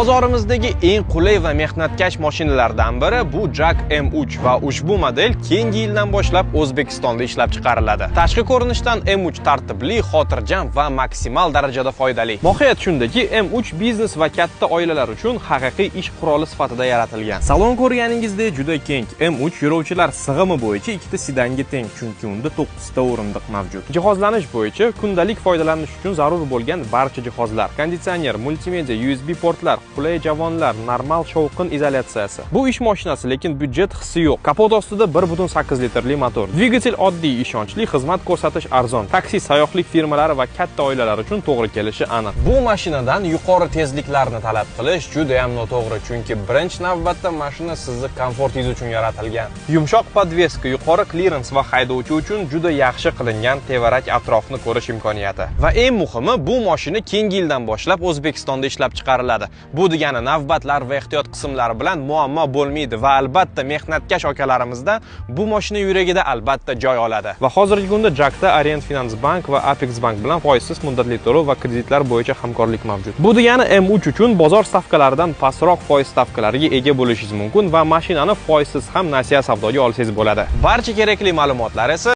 Bozorimizdagi eng qulay va mehnatkash mashinalardan biri bu Jag M3 va ushbu model keyingi yildan boshlab O'zbekistonda ishlab chiqariladi. Tashqi ko'rinishdan M3 tartibli, xotirjam va maksimal darajada foydali. Mohiyat shundaki, M3 biznes va katta oilalar uchun haqiqiy ish quroli sifatida yaratilgan. Salon ko'rganingizdek juda keng. M3 yo'lovchilar sig'imi bo'yicha ikkita sedanga teng, chunki unda 9 ta o'rindiq mavjud. Jihozlanish bo'yicha kundalik foydalanish uchun zarur bo'lgan barcha jihozlar, konditsioner, multimedia, USB portlar, qulay javonlar, normal shovqin izolyatsiyasi. Bu ish mashinasi, lekin byudjet hissi yo'q. Kapot ostida 1.8 litrli motor. Dvigatel oddiy, ishonchli, xizmat ko'rsatish arzon. Taksi, sayyohlik firmalari va katta oilalar uchun to'g'ri kelishi aniq. Bu mashinadan yuqori tezliklarni talab qilish juda ham noto'g'ri, chunki birinchi navbatda mashina sizni komfortingiz uchun yaratilgan. Yumshoq podveska, yuqori klirens va haydovchi uchun juda yaxshi qilingan tevarak atrofni ko'rish imkoniyati. Va eng muhimi, bu mashina keyingi yildan boshlab O'zbekistonda ishlab chiqariladi. Bu degani navbatlar va ehtiyot qismlari bilan muammo bo'lmaydi va albatta mehnatkash akalarimizda bu mashina yuragida albatta joy oladi. Va hozirgi kunda Jagda Orient Finance Bank va Apex Bank bilan foizsiz muddatli to'lov va kreditlar bo'yicha hamkorlik mavjud. Bu degani M3 uchun bozor stavkalaridan pastroq foiz stavkalariga ega bo'lishingiz mumkin va mashinani foizsiz ham nasiya savdoga olsangiz bo'ladi. Barcha kerakli ma'lumotlar esa